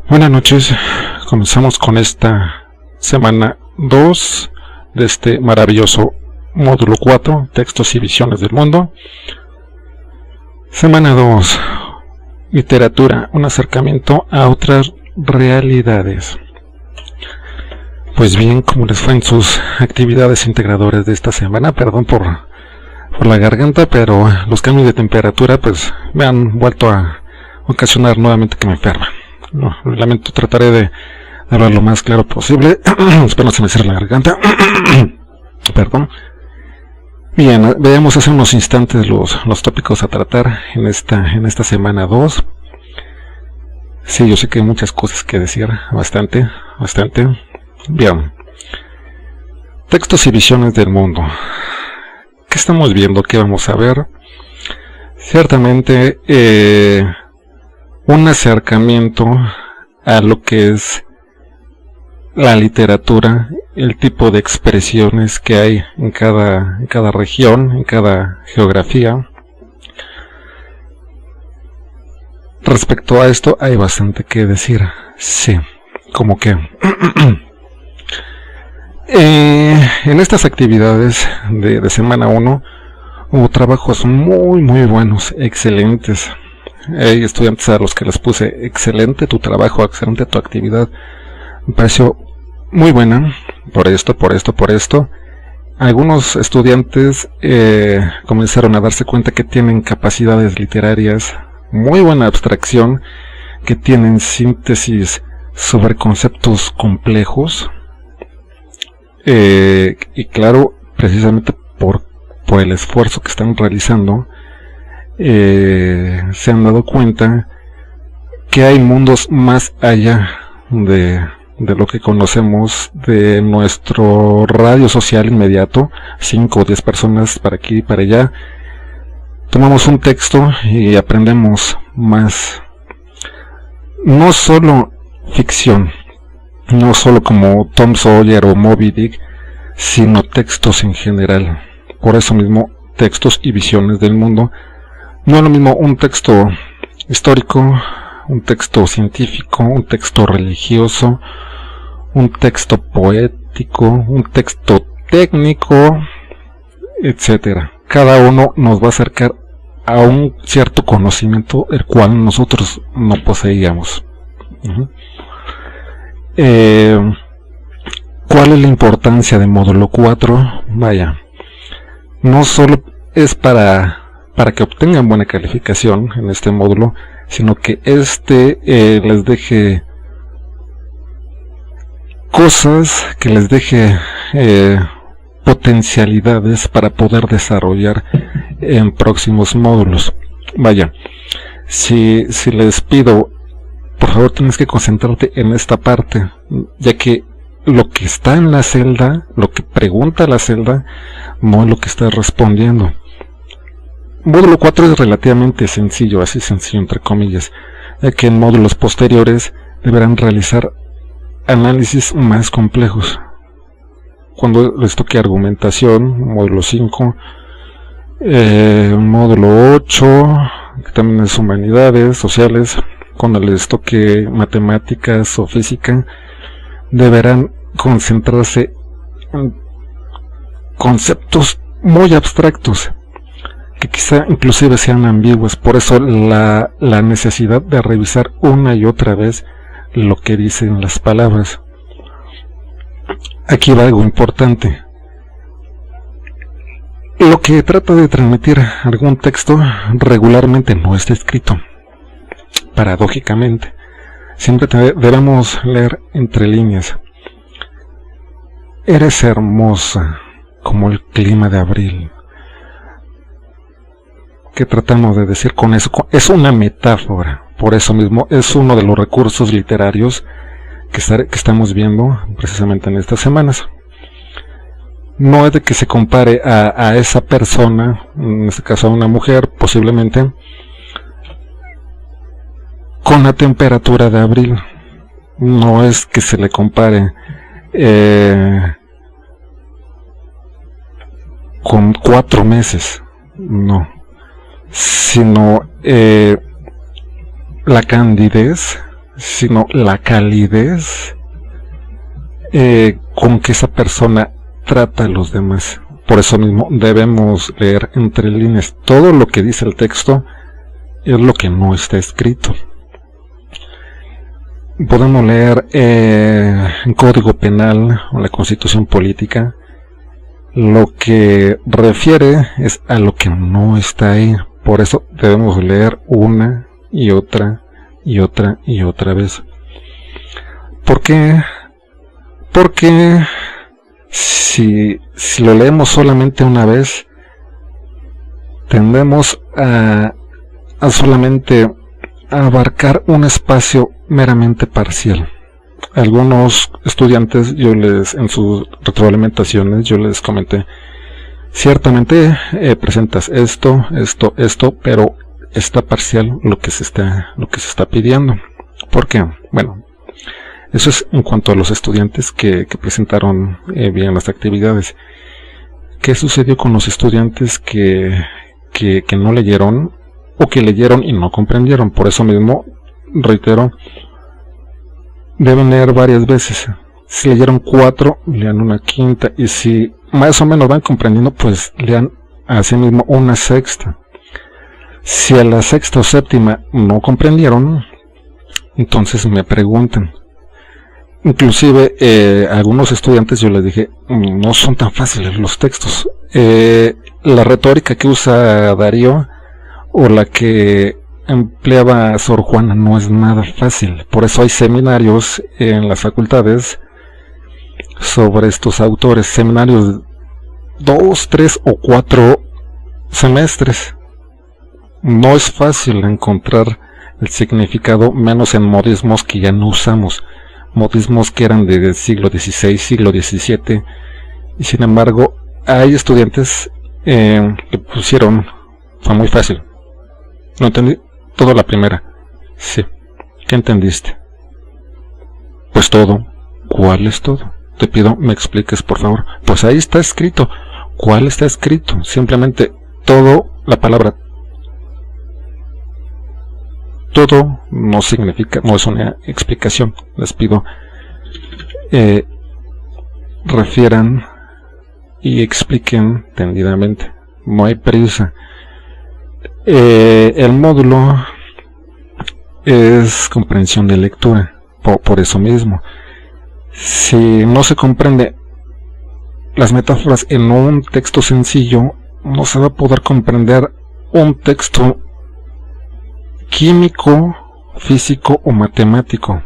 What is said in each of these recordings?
Buenas noches, comenzamos con esta semana 2 de este maravilloso módulo 4, textos y visiones del mundo. Semana 2, literatura, un acercamiento a otras realidades. Pues bien, como les fue en sus actividades integradoras de esta semana, perdón por la garganta, pero los cambios de temperatura pues me han vuelto a ocasionar nuevamente que me enferma. No, lamento, trataré de hablar lo más claro posible. Espero no se me cierre la garganta. Perdón. Bien, veamos hace unos instantes los tópicos a tratar en esta semana 2. Sí, yo sé que hay muchas cosas que decir, bastante. Bien. Textos y visiones del mundo. ¿Qué estamos viendo? ¿Qué vamos a ver? Ciertamente, un acercamiento a lo que es la literatura, el tipo de expresiones que hay en cada región, en cada geografía. Respecto a esto hay bastante que decir, sí, como que en estas actividades de semana 1 hubo trabajos muy buenos, excelentes. Hay estudiantes a los que les puse excelente tu trabajo, excelente tu actividad, me pareció muy buena, por esto. Algunos estudiantes comenzaron a darse cuenta que tienen capacidades literarias, muy buena abstracción, que tienen síntesis sobre conceptos complejos, y claro, precisamente por el esfuerzo que están realizando, se han dado cuenta que hay mundos más allá de lo que conocemos, de nuestro radio social inmediato, 5 o 10 personas para aquí y para allá. Tomamos un texto y aprendemos más, no solo ficción, no solo como Tom Sawyer o Moby Dick, sino textos en general. Por eso mismo, textos y visiones del mundo. No es lo mismo un texto histórico, un texto científico, un texto religioso, un texto poético, un texto técnico, etcétera. Cada uno nos va a acercar a un cierto conocimiento el cual nosotros no poseíamos. ¿Cuál es la importancia de módulo 4? Vaya, no solo es para que obtengan buena calificación en este módulo, sino que les deje cosas, que les deje potencialidades para poder desarrollar en próximos módulos. Vaya, si les pido, por favor tienes que concentrarte en esta parte, ya que lo que está en la celda, lo que pregunta la celda, no es lo que estás respondiendo. Módulo 4 es relativamente sencillo, así sencillo entre comillas, ya que en módulos posteriores deberán realizar análisis más complejos. Cuando les toque argumentación, módulo 5, módulo 8, que también es humanidades, sociales, cuando les toque matemáticas o física, deberán concentrarse en conceptos muy abstractos, que quizá inclusive sean ambiguos. Por eso la necesidad de revisar una y otra vez lo que dicen las palabras. Aquí va algo importante. Lo que trata de transmitir algún texto regularmente no está escrito, paradójicamente. Siempre debemos leer entre líneas. Eres hermosa como el clima de abril. ¿Qué tratamos de decir con eso? Es una metáfora. Por eso mismo es uno de los recursos literarios que estamos viendo precisamente en estas semanas. No es de que se compare a esa persona, en este caso a una mujer posiblemente, con la temperatura de abril. No es que se le compare con 4 meses, no, sino la candidez sino la calidez con que esa persona trata a los demás. Por eso mismo debemos leer entre líneas. Todo lo que dice el texto es lo que no está escrito. Podemos leer en Código Penal o la Constitución Política. Lo que refiere es a lo que no está ahí. Por eso debemos leer una y otra y otra y otra vez. ¿Por qué? Porque si lo leemos solamente una vez, tendemos a solamente abarcar un espacio meramente parcial. Algunos estudiantes, en sus retroalimentaciones, yo les comenté, ciertamente presentas esto, pero está parcial lo que se está pidiendo. ¿Por qué? Bueno, eso es en cuanto a los estudiantes que presentaron bien las actividades. ¿Qué sucedió con los estudiantes que no leyeron o que leyeron y no comprendieron? Por eso mismo, reitero, deben leer varias veces. Si leyeron 4, lean una quinta, y si más o menos van comprendiendo, pues lean así mismo una sexta. Si a la sexta o séptima no comprendieron, entonces me preguntan. Inclusive algunos estudiantes yo les dije, no son tan fáciles los textos. La retórica que usa Darío o la que empleaba Sor Juana no es nada fácil. Por eso hay seminarios en las facultades sobre estos autores, seminarios 2, 3 o 4 semestres. No es fácil encontrar el significado, menos en modismos que ya no usamos, modismos que eran del siglo XVI, siglo XVII, y sin embargo hay estudiantes que pusieron, fue muy fácil, no entendí toda la primera. Sí, ¿qué entendiste? Pues todo. ¿Cuál es todo? Te pido me expliques, por favor. Pues ahí está escrito. ¿Cuál está escrito? Simplemente todo, la palabra todo no significa, no es una explicación. Les pido refieran y expliquen tendidamente. No hay prisa. El módulo es comprensión de lectura. Por eso mismo, si no se comprende las metáforas en un texto sencillo, no se va a poder comprender un texto químico, físico o matemático.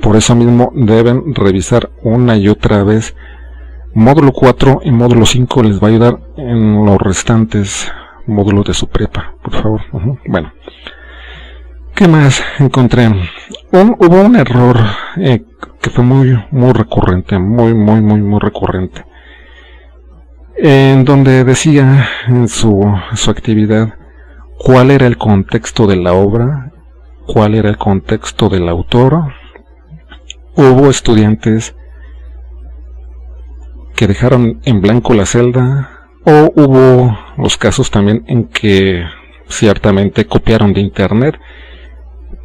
Por eso mismo deben revisar una y otra vez. Módulo 4 y módulo 5 les va a ayudar en los restantes módulos de su prepa, por favor. Bueno, ¿qué más encontré? Hubo un error que fue muy recurrente, muy recurrente, en donde decía en su actividad cuál era el contexto de la obra, cuál era el contexto del autor. Hubo estudiantes que dejaron en blanco la celda, o hubo los casos también en que ciertamente copiaron de internet,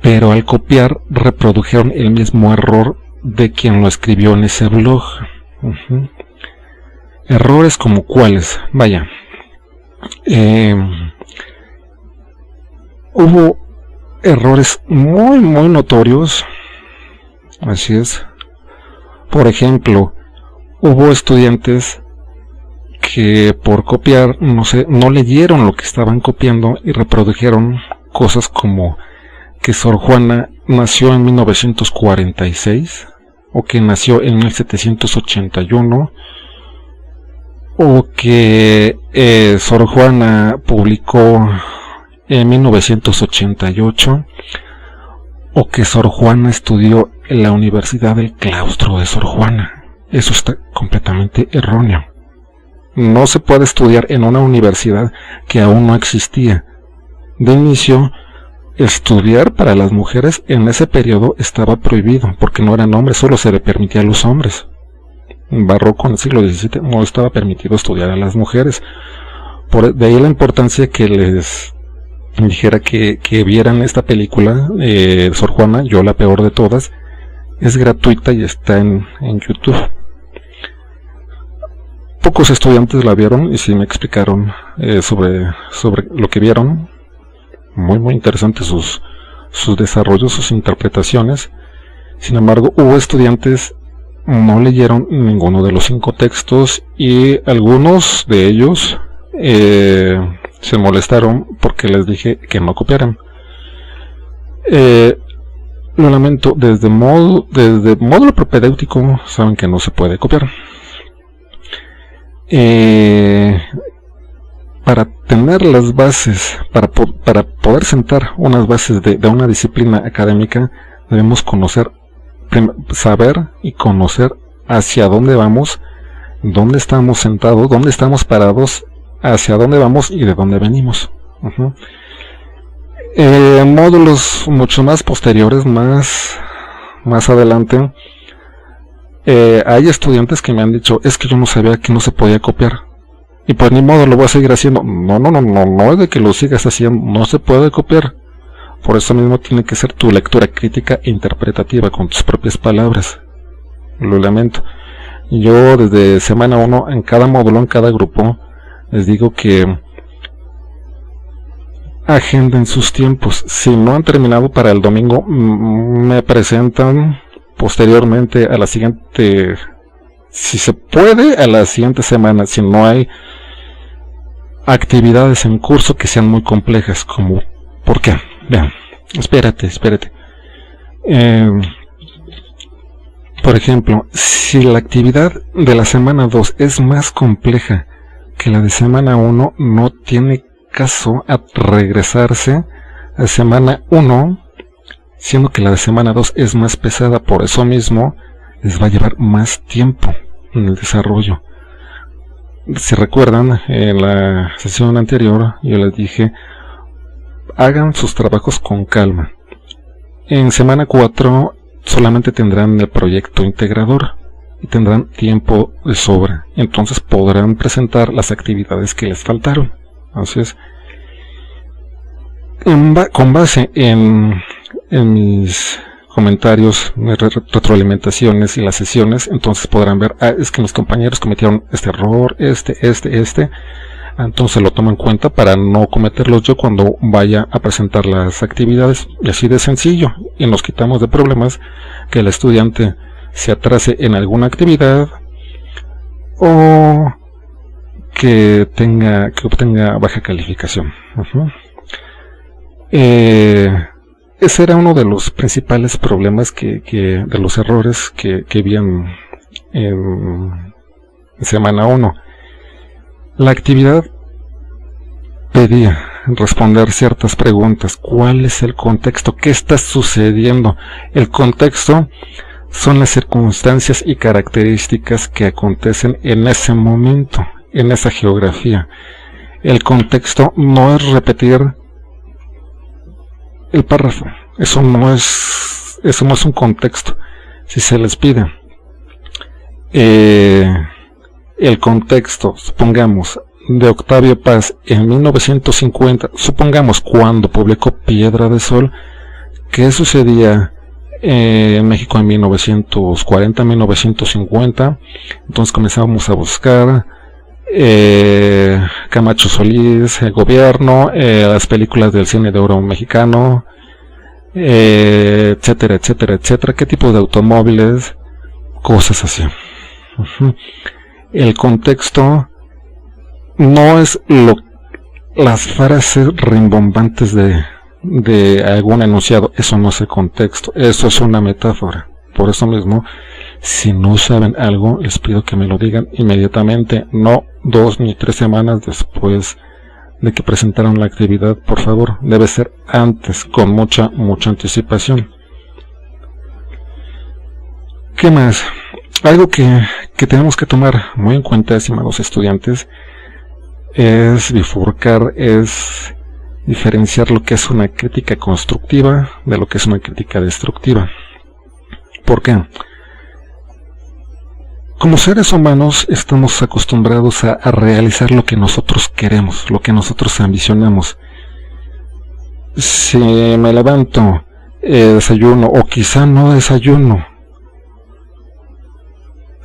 pero al copiar reprodujeron el mismo error de quien lo escribió en ese blog. Errores como cuáles, vaya, hubo errores muy notorios. Así es. Por ejemplo, hubo estudiantes que por copiar, no leyeron lo que estaban copiando y reprodujeron cosas como que Sor Juana nació en 1946, o que nació en 1781, o que Sor Juana publicó en 1988, o que Sor Juana estudió en la Universidad del Claustro de Sor Juana. Eso está completamente erróneo. No se puede estudiar en una universidad que aún no existía. De inicio, estudiar para las mujeres en ese periodo estaba prohibido, porque no eran hombres, solo se le permitía a los hombres. En barroco, en el siglo XVII, no estaba permitido estudiar a las mujeres. De ahí la importancia que les dijera que vieran esta película, Sor Juana, yo la peor de todas. Es gratuita y está en YouTube. Pocos estudiantes la vieron y sí me explicaron sobre lo que vieron. Muy interesantes sus desarrollos, sus interpretaciones. Sin embargo, hubo estudiantes no leyeron ninguno de los 5 textos y algunos de ellos se molestaron porque les dije que no copiaran. Lo lamento, desde módulo propedéutico saben que no se puede copiar. Para tener las bases, para poder sentar unas bases de una disciplina académica, debemos saber y conocer hacia dónde vamos, dónde estamos sentados, dónde estamos parados, hacia dónde vamos y de dónde venimos. Módulos mucho más posteriores, más adelante, hay estudiantes que me han dicho, es que yo no sabía que no se podía copiar, y pues ni modo, lo voy a seguir haciendo. No es de que lo sigas haciendo, no se puede copiar. Por eso mismo tiene que ser tu lectura crítica e interpretativa con tus propias palabras. Lo lamento. Yo desde semana 1, en cada módulo, en cada grupo, les digo que agenden sus tiempos. Si no han terminado para el domingo, me presentan posteriormente a la siguiente, si se puede, a la siguiente semana, si no hay actividades en curso que sean muy complejas, como, ¿por qué? Vean, espérate. Por ejemplo, si la actividad de la semana 2 es más compleja que la de semana 1, no tiene caso a regresarse a semana 1, siendo que la de semana 2 es más pesada. Por eso mismo les va a llevar más tiempo en el desarrollo. Si recuerdan, en la sesión anterior yo les dije, hagan sus trabajos con calma. En semana 4 solamente tendrán el proyecto integrador y tendrán tiempo de sobra, entonces podrán presentar las actividades que les faltaron. Entonces, con base en mis comentarios, mis retroalimentaciones y las sesiones, entonces podrán ver, es que mis compañeros cometieron este error, entonces lo tomo en cuenta para no cometerlos yo cuando vaya a presentar las actividades, y así de sencillo, y nos quitamos de problemas que el estudiante se atrase en alguna actividad o que obtenga baja calificación. Ese era uno de los principales problemas de los errores que vi en semana 1. La actividad pedía responder ciertas preguntas. ¿Cuál es el contexto? ¿Qué está sucediendo? El contexto son las circunstancias y características que acontecen en ese momento, en esa geografía. El contexto no es repetir el párrafo. Eso no es un contexto. Si se les pide el contexto, supongamos, de Octavio Paz en 1950, supongamos cuando publicó Piedra de Sol, ¿qué sucedía en México en 1940, 1950? Entonces comenzamos a buscar Camacho Solís, el gobierno, las películas del cine de oro mexicano, etcétera, qué tipo de automóviles, cosas así. El contexto no es las frases rimbombantes de algún enunciado, eso no es el contexto, eso es una metáfora. Por eso mismo, si no saben algo, les pido que me lo digan inmediatamente, no 2 ni 3 semanas después de que presentaron la actividad, por favor, debe ser antes, con mucha anticipación. ¿Qué más? Algo que tenemos que tomar muy en cuenta, estimados estudiantes, es diferenciar lo que es una crítica constructiva de lo que es una crítica destructiva. ¿Por qué? Como seres humanos estamos acostumbrados a realizar lo que nosotros queremos, lo que nosotros ambicionamos. si me levanto, desayuno o quizá no desayuno,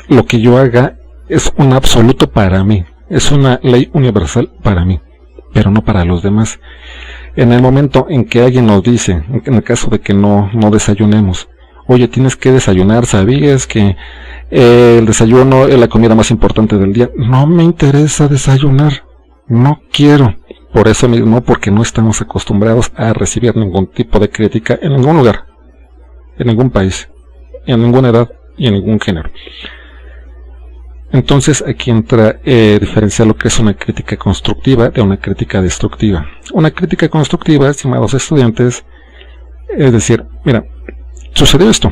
lo que yo haga es un absoluto para mí, es una ley universal para mí, pero no para los demás. En el momento en que alguien nos dice, en el caso de que no desayunemos, oye, tienes que desayunar, ¿sabías que el desayuno es la comida más importante del día? No me interesa desayunar, no quiero. Por eso mismo, porque no estamos acostumbrados a recibir ningún tipo de crítica en ningún lugar, en ningún país, en ninguna edad y en ningún género. Entonces aquí entra diferenciar lo que es una crítica constructiva de una crítica destructiva. Una crítica constructiva, estimados estudiantes, es decir, mira, sucedió esto,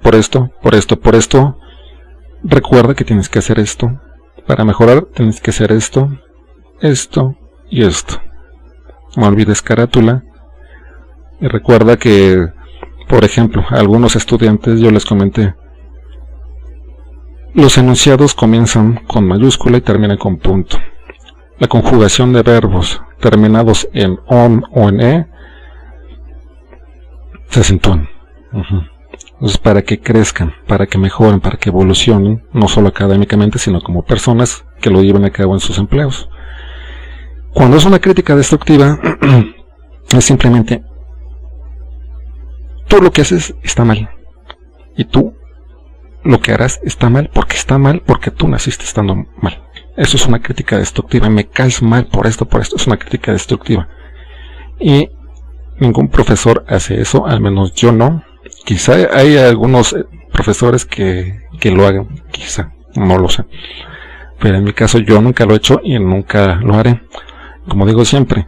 por esto, recuerda que tienes que hacer esto, para mejorar tienes que hacer esto, esto y esto. No olvides carátula, y recuerda que, por ejemplo, a algunos estudiantes yo les comenté, los enunciados comienzan con mayúscula y terminan con punto. La conjugación de verbos terminados en on o en e se acentúan. Entonces, para que crezcan, para que mejoren, para que evolucionen, no solo académicamente, sino como personas que lo lleven a cabo en sus empleos. Cuando es una crítica destructiva, es simplemente, tú lo que haces está mal, y tú lo que harás está mal porque tú naciste estando mal. Eso es una crítica destructiva. Me caes mal por esto, es una crítica destructiva. Y ningún profesor hace eso, al menos yo no. Quizá hay algunos profesores que lo hagan, quizá, no lo sé. Pero en mi caso yo nunca lo he hecho y nunca lo haré. Como digo siempre,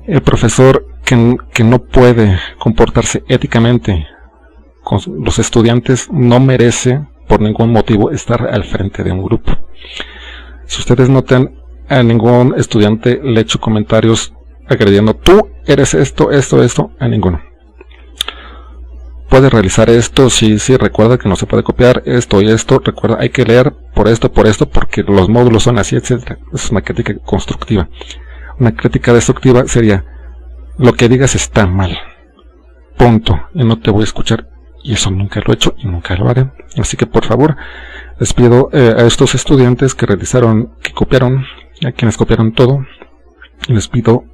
el profesor que no puede comportarse éticamente con los estudiantes no merece por ningún motivo estar al frente de un grupo. Si ustedes notan, a ningún estudiante le echo comentarios agrediendo, tú eres esto, a ninguno. Puedes realizar esto, sí, recuerda que no se puede copiar esto y esto, recuerda, hay que leer por esto, porque los módulos son así, etc. Es una crítica constructiva. Una crítica destructiva sería, lo que digas está mal, punto, y no te voy a escuchar. Y eso nunca lo he hecho y nunca lo haré. Así que por favor, les pido a estos estudiantes que realizaron, que copiaron, a quienes copiaron todo, les pido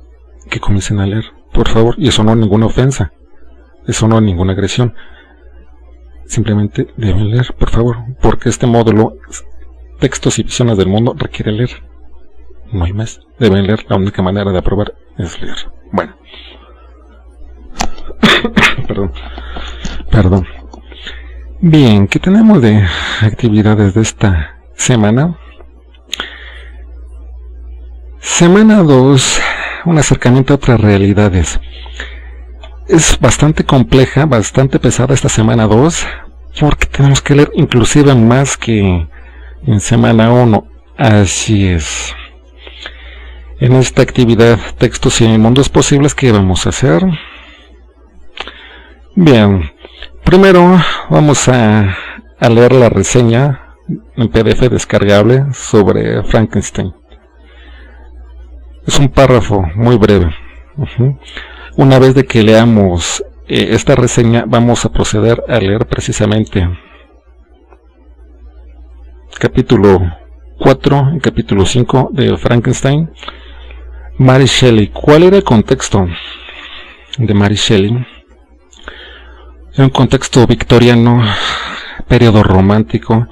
que comiencen a leer, por favor. Y eso no es ninguna ofensa, eso no es ninguna agresión. Simplemente deben leer, por favor, porque este módulo, textos y visiones del mundo, requiere leer. No hay más, deben leer. La única manera de aprobar es leer. Bueno. Perdón. Bien, ¿qué tenemos de actividades de esta semana? Semana 2, un acercamiento a otras realidades. Es bastante compleja, bastante pesada esta semana 2, porque tenemos que leer inclusive más que en semana 1. Así es. En esta actividad, textos y mundos posibles, ¿qué vamos a hacer? Bien, primero vamos a leer la reseña en PDF descargable sobre Frankenstein. Es un párrafo muy breve. Una vez de que leamos esta reseña, vamos a proceder a leer precisamente capítulo 4 y capítulo 5 de Frankenstein. Mary Shelley. ¿Cuál era el contexto de Mary Shelley? En un contexto victoriano, periodo romántico.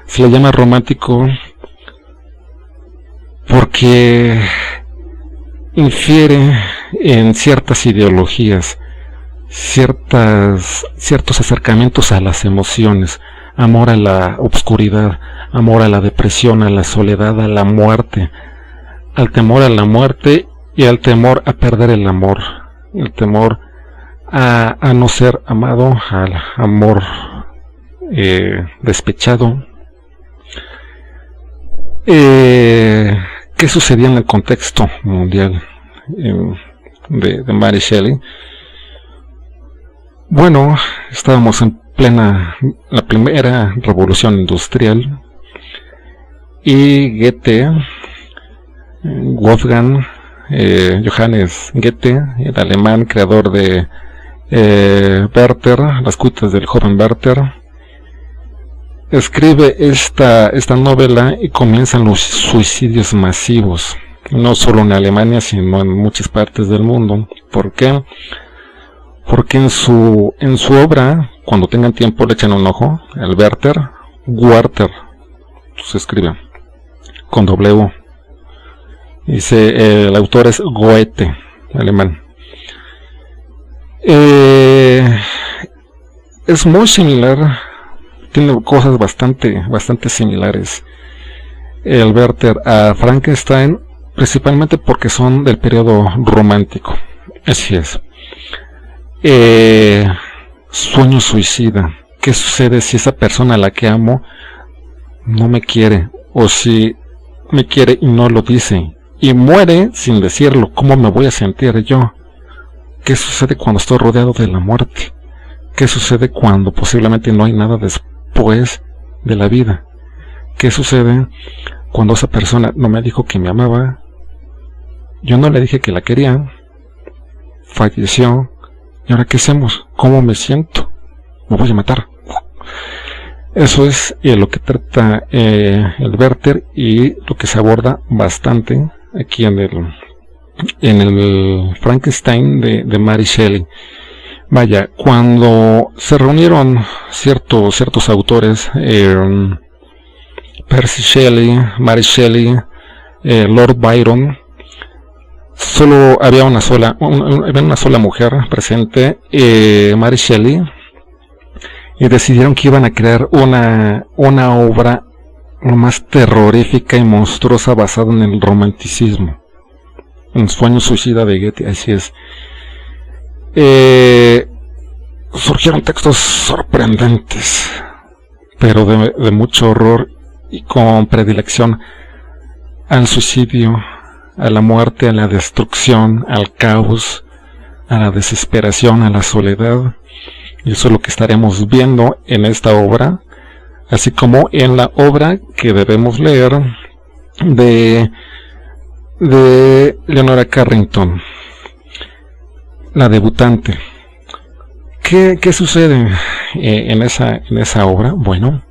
Se le llama romántico porque infiere en ciertas ideologías, ciertos acercamientos a las emociones, amor a la obscuridad, amor a la depresión, a la soledad, a la muerte, al temor a la muerte y al temor a perder el amor, el temor a no ser amado, al amor despechado. ¿Qué sucedía en el contexto mundial de Mary Shelley? Bueno, estábamos en la primera revolución industrial, y Goethe, Wolfgang Johannes Goethe, el alemán creador de Werther, las cuitas del joven Werther, escribe esta novela y comienzan los suicidios masivos, no solo en Alemania, sino en muchas partes del mundo. ¿Por qué? Porque en su obra, cuando tengan tiempo le echan un ojo, el Werther, se escribe con W. Dice, el autor es Goethe, alemán. Es muy similar, tiene cosas bastante similares el Werther a Frankenstein, principalmente porque son del periodo romántico. Así es. Sueño suicida. ¿Qué sucede si esa persona a la que amo no me quiere? O si me quiere y no lo dice y muere sin decirlo, ¿cómo me voy a sentir yo? ¿Qué sucede cuando estoy rodeado de la muerte? ¿Qué sucede cuando posiblemente no hay nada después de la vida? ¿Qué sucede cuando esa persona no me dijo que me amaba? Yo no le dije que la quería. Falleció. ¿Y ahora qué hacemos? ¿Cómo me siento? Me voy a matar. Eso es lo que trata el Werther, y lo que se aborda bastante aquí en el Frankenstein de Mary Shelley. Vaya, cuando se reunieron ciertos autores, Percy Shelley, Mary Shelley, Lord Byron, solo había una sola mujer presente, Mary Shelley, y decidieron que iban a crear una obra más terrorífica y monstruosa basada en el romanticismo, en Sueño suicida de Goethe. Así es. Surgieron textos sorprendentes, pero de mucho horror y con predilección al suicidio, a la muerte, a la destrucción, al caos, a la desesperación, a la soledad. Y eso es lo que estaremos viendo en esta obra, así como en la obra que debemos leer de Leonora Carrington, La debutante. ¿Qué sucede en esa obra? Bueno,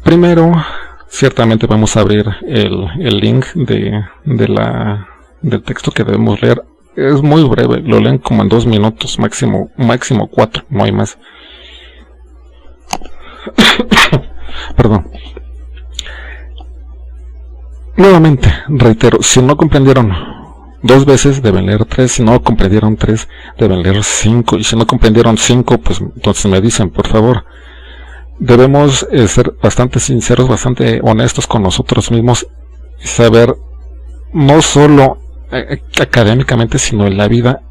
primero, ciertamente vamos a abrir el link del texto que debemos leer. Es muy breve, lo leen como en 2 minutos, máximo 4, no hay más. Perdón. Nuevamente, reitero, si no comprendieron 2 veces, deben leer 3, si no comprendieron 3, deben leer 5, y si no comprendieron 5, pues entonces me dicen, por favor. Debemos ser bastante sinceros, bastante honestos con nosotros mismos, y saber, no solo académicamente, sino en la vida,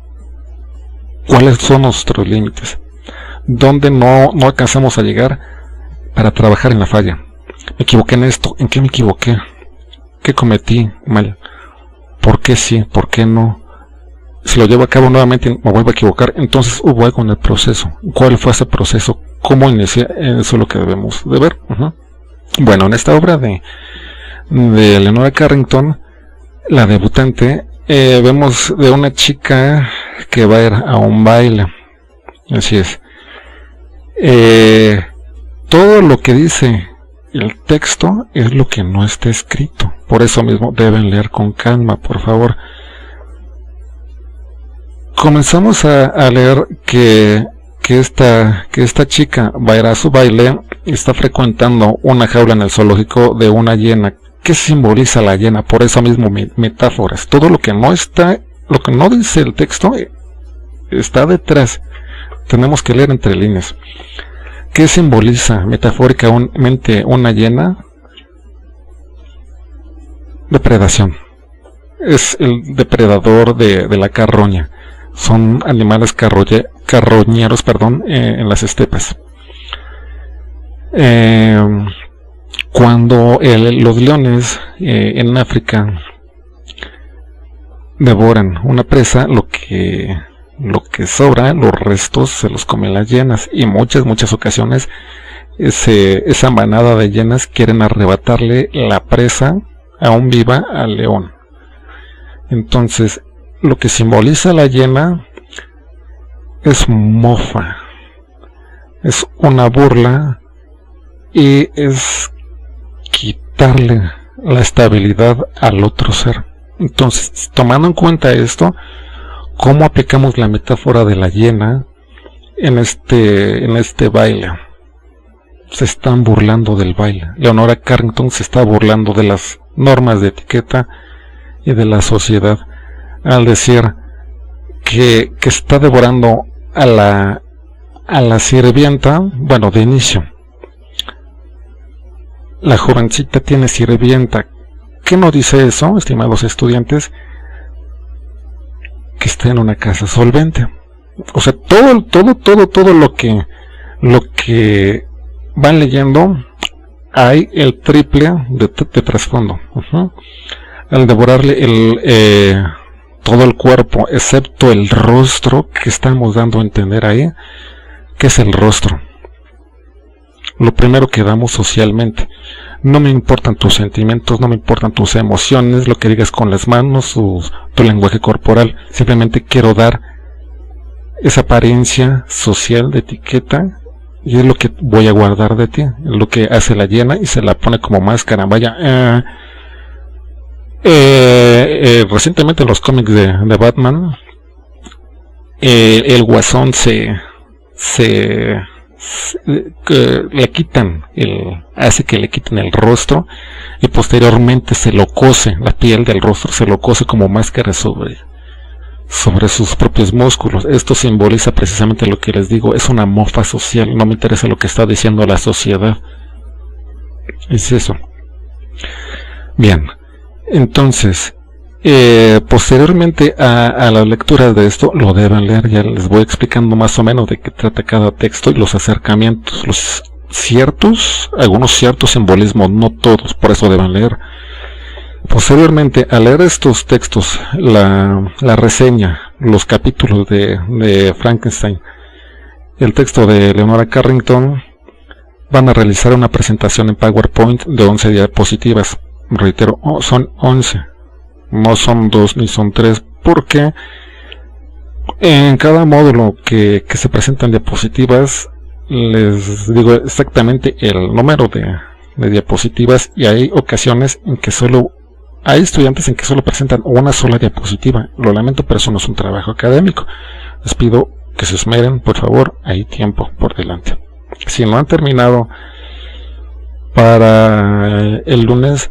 cuáles son nuestros límites, dónde no alcanzamos a llegar para trabajar en la falla. Me equivoqué en esto, ¿en qué me equivoqué? ¿Qué cometí mal? ¿Por qué sí? ¿Por qué no? Si lo llevo a cabo nuevamente me vuelvo a equivocar. Entonces hubo algo en el proceso. ¿Cuál fue ese proceso? ¿Cómo inicié? Eso es lo que debemos de ver. Bueno, en esta obra de Leonora Carrington, La debutante, vemos de una chica que va a ir a un baile. Así es. Todo lo que dice el texto es lo que no está escrito. Por eso mismo deben leer con calma, por favor. Comenzamos a leer que esta chica va a ir a su baile y está frecuentando una jaula en el zoológico de una hiena. ¿Qué simboliza la hiena? Por eso mismo metáforas. Todo lo que no dice el texto está detrás. Tenemos que leer entre líneas. ¿Qué simboliza metafóricamente una hiena? Depredación. Es el depredador de la carroña. Son animales carroñeros, en las estepas. Cuando los leones en África devoran una presa, lo que sobra, los restos, se los comen las hienas, y muchas ocasiones esa manada de hienas quieren arrebatarle la presa aún viva al león. Entonces, lo que simboliza la hiena es mofa, es una burla y es quitarle la estabilidad al otro ser. Entonces, tomando en cuenta esto, ¿cómo aplicamos la metáfora de la hiena en este baile? Se están burlando del baile. Leonora Carrington se está burlando de las normas de etiqueta y de la sociedad al decir que está devorando a la sirvienta. Bueno, de inicio, la jovencita tiene sirvienta. ¿Qué no dice eso, estimados estudiantes? Que está en una casa solvente. O sea, todo lo que van leyendo, hay el triple de trasfondo. Al devorarle todo el cuerpo, excepto el rostro, que estamos dando a entender ahí. ¿Qué es el rostro? Lo primero que damos socialmente. No me importan tus sentimientos, no me importan tus emociones, lo que digas con las manos, tu lenguaje corporal. Simplemente quiero dar esa apariencia social de etiqueta, y es lo que voy a guardar de ti. Es lo que hace la hiena y se la pone como máscara. Vaya, recientemente en los cómics de Batman, el Guasón le quitan hace que le quiten el rostro y posteriormente se lo cose, la piel del rostro se lo cose como máscara sobre sus propios músculos. Esto simboliza precisamente lo que les digo, es una mofa social. No me interesa lo que está diciendo la sociedad, es eso. Bien, entonces posteriormente a la lectura de esto, lo deben leer. Ya les voy explicando más o menos de qué trata cada texto y los acercamientos, algunos ciertos simbolismos, no todos, por eso deben leer. Posteriormente, al leer estos textos, la reseña, los capítulos de Frankenstein, el texto de Leonora Carrington, van a realizar una presentación en PowerPoint de 11 diapositivas. Reitero, son 11, no son 2 ni son 3, porque en cada módulo que se presentan diapositivas, les digo exactamente el número de diapositivas, y hay ocasiones en que hay estudiantes en que solo presentan una sola diapositiva. Lo lamento, pero eso no es un trabajo académico. Les pido que se esmeren, por favor, hay tiempo por delante. Si no han terminado para el lunes,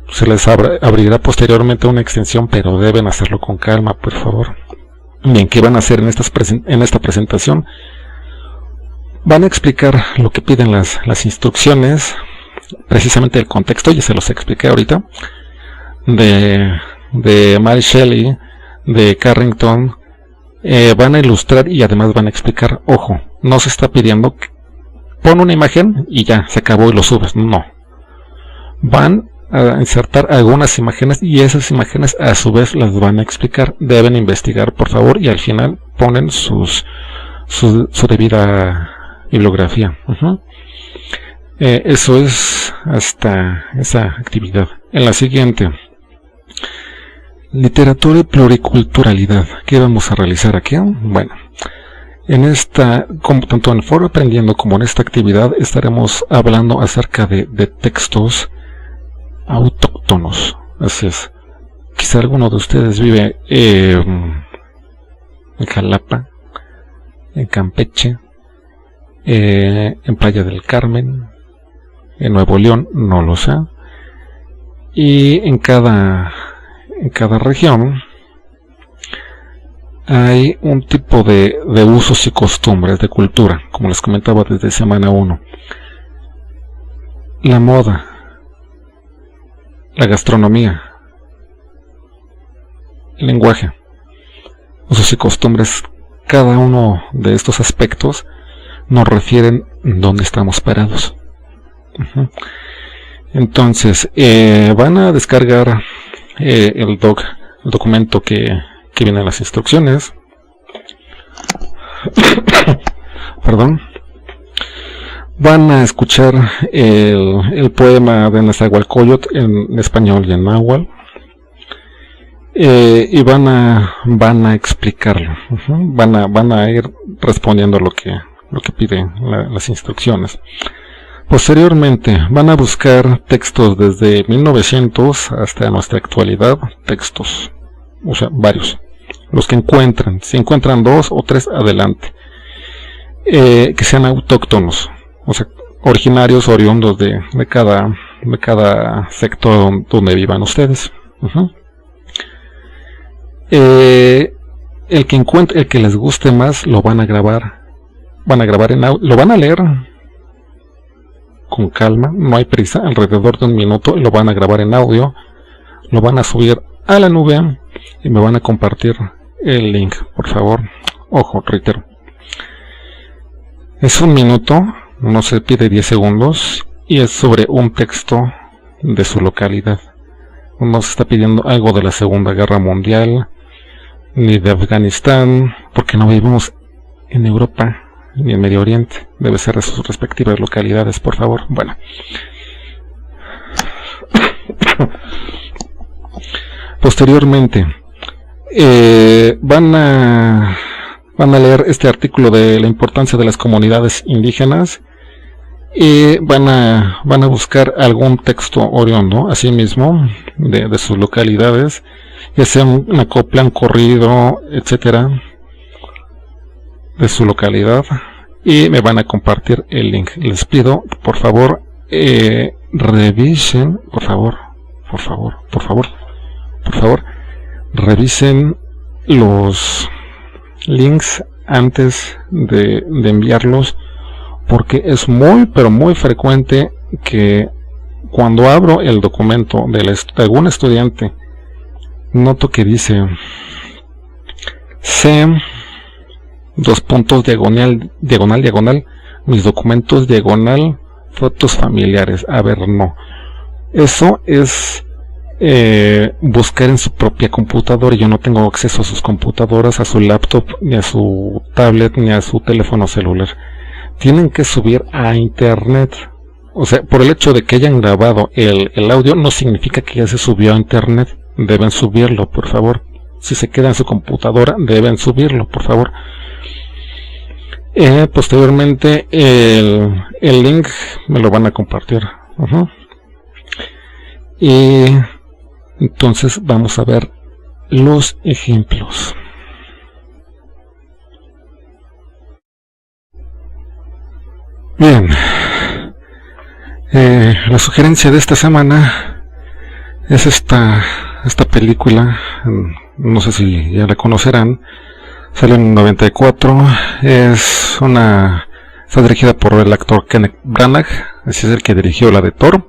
se les abrirá posteriormente una extensión, pero deben hacerlo con calma, por favor. Bien, ¿qué van a hacer en esta presentación? Van a explicar lo que piden las instrucciones, precisamente el contexto, ya se los expliqué ahorita, de Mary Shelley, de Carrington. Van a ilustrar y además van a explicar. Ojo, no se está pidiendo pon una imagen y ya, se acabó y lo subes. No, van a insertar algunas imágenes y esas imágenes a su vez las van a explicar. Deben investigar, por favor, y al final ponen su debida bibliografía. Eso es hasta esa actividad. En la siguiente, literatura y pluriculturalidad. ¿Qué vamos a realizar aquí? Bueno, en esta, tanto en el foro aprendiendo como en esta actividad, estaremos hablando acerca de textos autóctonos. Así es. Quizá alguno de ustedes vive en Jalapa, en Campeche, en Playa del Carmen, en Nuevo León, no lo sé. Y en cada región hay un tipo de usos y costumbres, de cultura, como les comentaba desde semana 1. La moda, la gastronomía, el lenguaje, usos y costumbres, cada uno de estos aspectos nos refieren dónde estamos parados. Entonces, van a descargar el documento que viene en las instrucciones. Perdón. Van a escuchar el poema de Nezahualcóyotl en español y en náhuatl, y van a explicarlo. Van a ir respondiendo lo que piden las instrucciones. Posteriormente van a buscar textos desde 1900 hasta nuestra actualidad, textos, o sea, varios, los que encuentran. Si encuentran 2 o 3, adelante, que sean autóctonos, o sea, originarios, oriundos de cada sector donde vivan ustedes. El que les guste más lo van a grabar en audio, lo van a leer con calma, no hay prisa, alrededor de 1 minuto, lo van a grabar en audio, lo van a subir a la nube y me van a compartir el link, por favor. Ojo, reitero, es 1 minuto, no se pide 10 segundos y es sobre un texto de su localidad. No se está pidiendo algo de la Segunda Guerra Mundial ni de Afganistán, porque no vivimos en Europa ni en Medio Oriente. Debe ser de sus respectivas localidades, por favor. Bueno, posteriormente van a leer este artículo de la importancia de las comunidades indígenas y van a buscar algún texto oriundo, así mismo, de sus localidades, ya sea una copla, un corrido, etcétera, de su localidad, y me van a compartir el link. Les pido, por favor, revisen, por favor, revisen los links antes de enviarlos, porque es muy, pero muy frecuente que cuando abro el documento de algún estudiante, noto que dice C, diagonal, mis documentos, diagonal, fotos familiares. A ver, no. Eso es buscar en su propia computadora. Yo no tengo acceso a sus computadoras, a su laptop, ni a su tablet, ni a su teléfono celular. Tienen que subir a internet. O sea, por el hecho de que hayan grabado el audio, no significa que ya se subió a internet. Deben subirlo, por favor. Si se queda en su computadora, deben subirlo, por favor. Posteriormente el link me lo van a compartir. Y entonces vamos a ver los ejemplos. Bien, la sugerencia de esta semana es esta película. No sé si ya la conocerán. Salió en 94. Está dirigida por el actor Kenneth Branagh, así es el que dirigió la de Thor.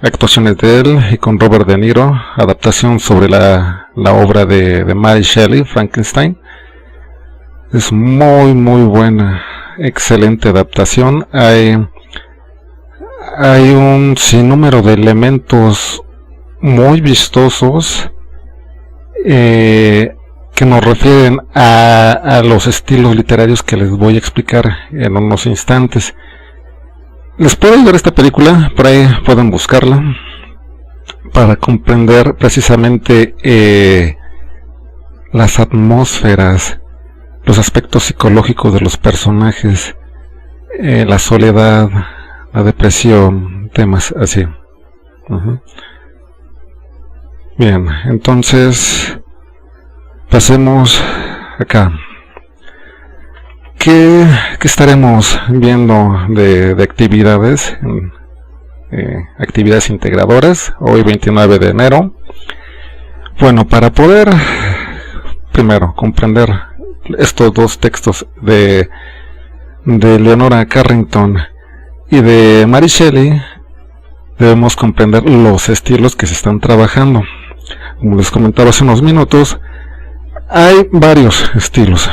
Actuaciones de él y con Robert De Niro. Adaptación sobre la obra de Mary Shelley, Frankenstein. Es muy buena, excelente adaptación. Hay un sinnúmero de elementos muy vistosos que nos refieren a los estilos literarios que les voy a explicar en unos instantes. Les puedo ayudar esta película, por ahí pueden buscarla para comprender precisamente las atmósferas, los aspectos psicológicos de los personajes, la soledad, la depresión, temas así. Bien, entonces pasemos acá. ¿Qué estaremos viendo de actividades? Actividades integradoras, hoy 29 de enero. Bueno, para poder primero comprender estos dos textos de Leonora Carrington y de Mary Shelley, debemos comprender los estilos que se están trabajando. Como les comentaba hace unos minutos, hay varios estilos.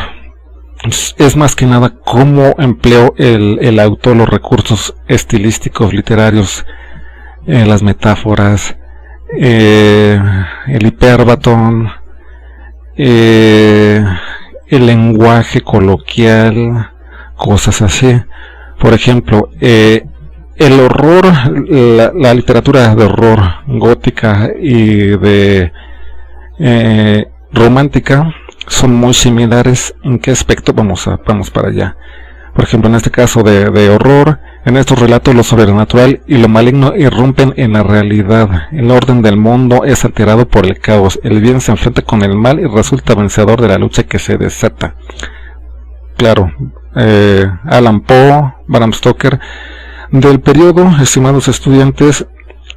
Es más que nada cómo empleó el autor los recursos estilísticos literarios, las metáforas, el hipérbaton, el lenguaje coloquial, cosas así. Por ejemplo, el horror, la literatura de horror gótica y de romántica son muy similares. ¿En qué aspecto? Vamos para allá. Por ejemplo, en este caso de horror, en estos relatos lo sobrenatural y lo maligno irrumpen en la realidad. El orden del mundo es alterado por el caos. El bien se enfrenta con el mal y resulta vencedor de la lucha que se desata. Claro, Allan Poe, Bram Stoker. Del periodo, estimados estudiantes,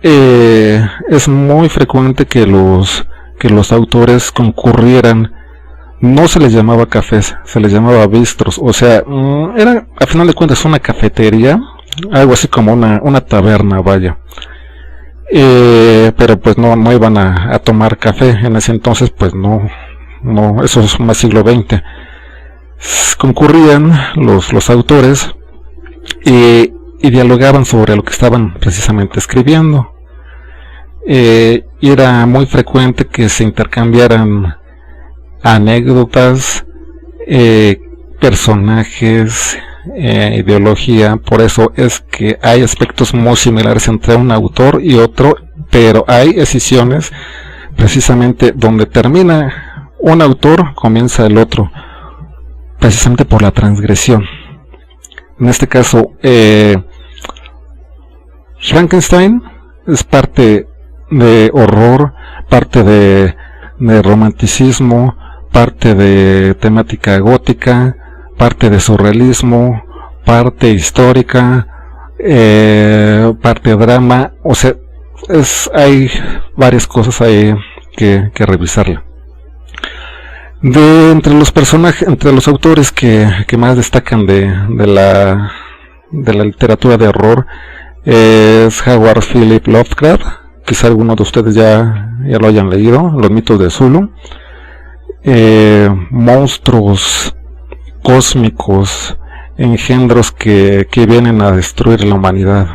es muy frecuente que los autores concurrieran. No se les llamaba cafés, se les llamaba bistros, o sea, era a final de cuentas una cafetería, algo así como una taberna, vaya. Pero pues no iban a tomar café en ese entonces, pues no, eso es más siglo XX. Concurrían los autores y dialogaban sobre lo que estaban precisamente escribiendo. Y era muy frecuente que se intercambiaran anécdotas, personajes, ideología. Por eso es que hay aspectos muy similares entre un autor y otro, pero hay escisiones precisamente donde termina un autor, comienza el otro, precisamente por la transgresión. En este caso, Frankenstein es parte de horror, parte de romanticismo, parte de temática gótica, parte de surrealismo, parte histórica, parte de drama. O sea, hay varias cosas ahí que revisarla. Entre los personajes, entre los autores que más destacan de la literatura de horror, es Howard Philip Lovecraft. Quizá algunos de ustedes ya lo hayan leído, Los mitos de Cthulhu. Monstruos cósmicos, engendros que vienen a destruir la humanidad.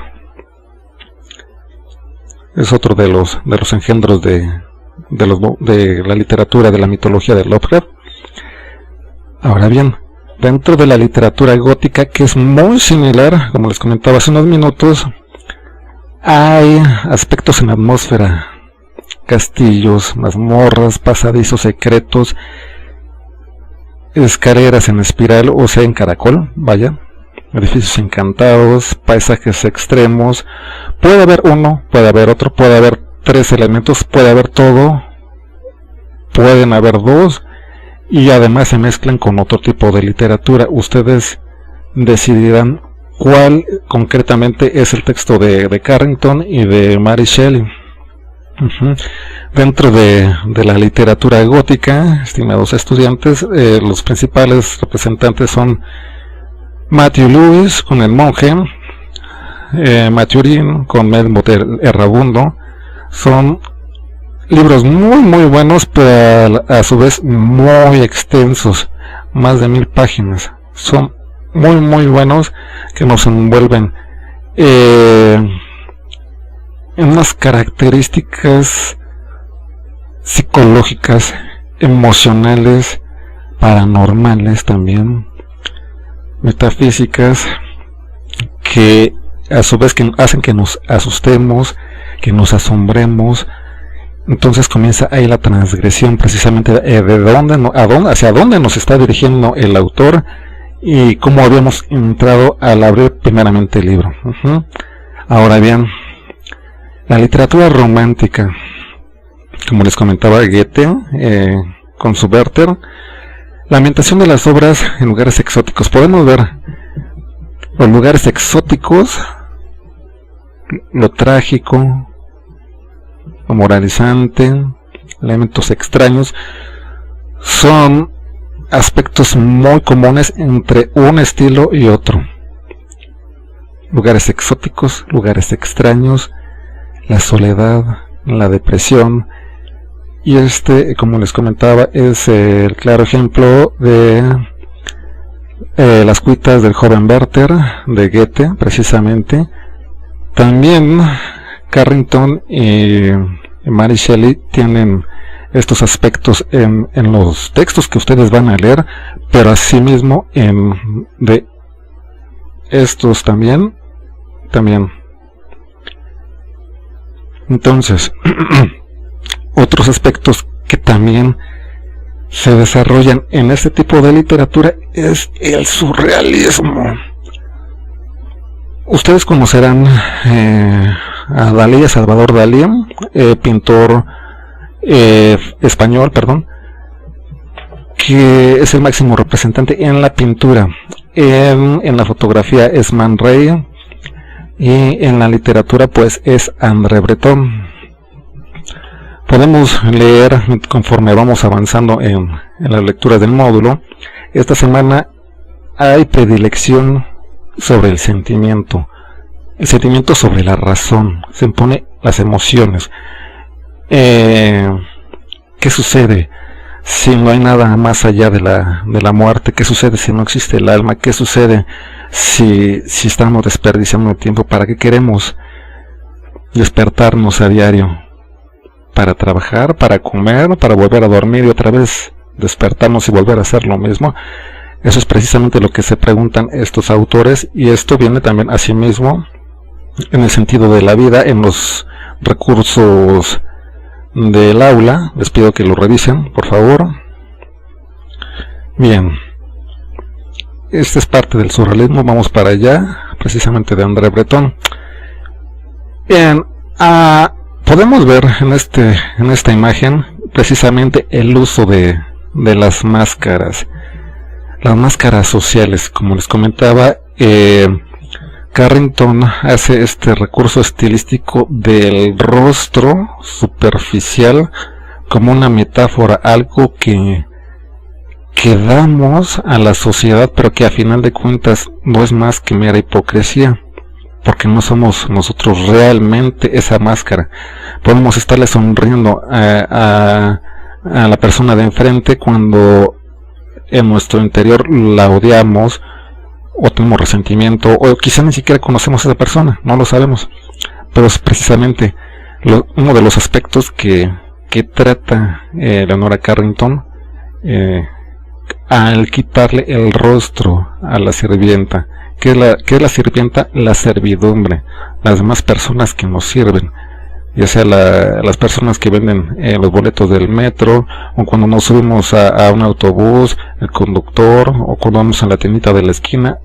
Es otro de los engendros de la literatura, de la mitología de Lovecraft. Ahora bien, dentro de la literatura gótica, que es muy similar, como les comentaba hace unos minutos, hay aspectos en la atmósfera, castillos, mazmorras, pasadizos secretos, escaleras en espiral, o sea en caracol, vaya, edificios encantados, paisajes extremos. Puede haber uno, puede haber otro, puede haber tres elementos, puede haber todo, pueden haber dos, y además se mezclan con otro tipo de literatura. Ustedes decidirán cuál concretamente es el texto de Carrington y de Mary Shelley. Dentro de la literatura gótica, estimados estudiantes, los principales representantes son Matthew Lewis con El monje, Maturin con Melmoth el errabundo. Son libros muy buenos, pero a su vez muy extensos, más de 1000 páginas. Son muy buenos, que nos envuelven en unas características psicológicas, emocionales, paranormales también, metafísicas, que a su vez que hacen que nos asustemos, que nos asombremos. Entonces comienza ahí la transgresión, precisamente hacia dónde nos está dirigiendo el autor y cómo habíamos entrado al abrir primeramente el libro. Ahora bien, la literatura romántica, como les comentaba Goethe, con su Werther, la ambientación de las obras en lugares exóticos. Podemos ver los lugares exóticos, lo trágico, lo moralizante, elementos extraños. Son aspectos muy comunes entre un estilo y otro. Lugares exóticos, lugares extraños, la soledad, la depresión. Y como les comentaba, es el claro ejemplo de las cuitas del joven Werther de Goethe, precisamente. También Carrington y Mary Shelley tienen estos aspectos en los textos que ustedes van a leer, pero asimismo de estos también. Entonces, otros aspectos que también se desarrollan en este tipo de literatura es el surrealismo. Ustedes conocerán a Dalí, a Salvador Dalí, pintor español, que es el máximo representante en la pintura. En la fotografía es Man Ray, y en la literatura pues es André Breton. Podemos leer conforme vamos avanzando en la lectura del módulo. Esta semana hay predilección sobre el sentimiento sobre la razón, se impone las emociones. ¿Qué sucede si no hay nada más allá de la muerte? ¿Qué sucede si no existe el alma? ¿Qué sucede si estamos desperdiciando el tiempo? ¿Para qué queremos despertarnos a diario? ¿Para trabajar? ¿Para comer? ¿Para volver a dormir y otra vez despertarnos y volver a hacer lo mismo? Eso es precisamente lo que se preguntan estos autores, y esto viene también a sí mismo en el sentido de la vida, en los recursos del aula. Les pido que lo revisen, por favor. Bien, esta es parte del surrealismo. Vamos para allá, precisamente de André Breton. Bien, podemos ver en esta imagen precisamente el uso de las máscaras sociales. Como les comentaba, Carrington hace este recurso estilístico del rostro superficial como una metáfora, algo que damos a la sociedad, pero que a final de cuentas no es más que mera hipocresía, porque no somos nosotros realmente esa máscara. Podemos estarle sonriendo a la persona de enfrente cuando en nuestro interior la odiamos, o tenemos resentimiento, o quizá ni siquiera conocemos a esa persona, no lo sabemos. Pero es precisamente uno de los aspectos que trata Leonora Carrington al quitarle el rostro a la sirvienta. ¿Qué es la sirvienta? La servidumbre, las demás personas que nos sirven, ya sea las personas que venden los boletos del metro, o cuando nos subimos a un autobús, el conductor, o cuando vamos a la tiendita de la esquina.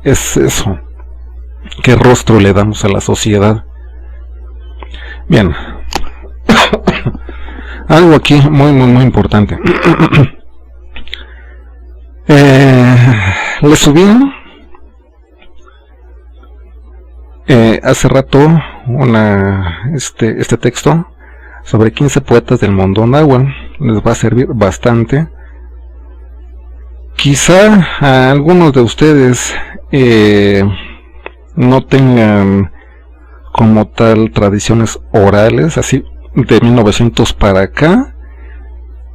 Es eso. ¿Qué rostro le damos a la sociedad? Bien. Algo aquí muy importante. Le subí hace rato este texto sobre 15 poetas del mundo náhuatl. Les va a servir bastante. Quizá a algunos de ustedes no tengan como tal tradiciones orales, así de 1900 para acá.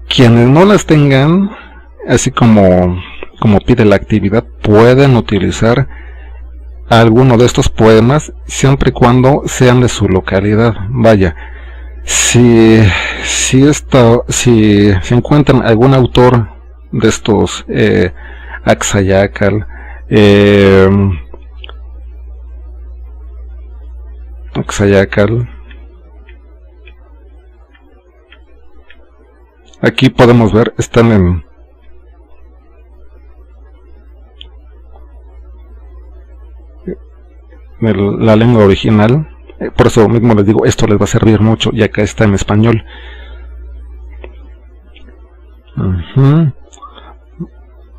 Quienes no las tengan, así como pide la actividad, pueden utilizar alguno de estos poemas siempre y cuando sean de su localidad. Vaya, si encuentran algún autor de estos, Axayácal, aquí podemos ver, están en la lengua original, por eso mismo les digo, esto les va a servir mucho, y acá está en español.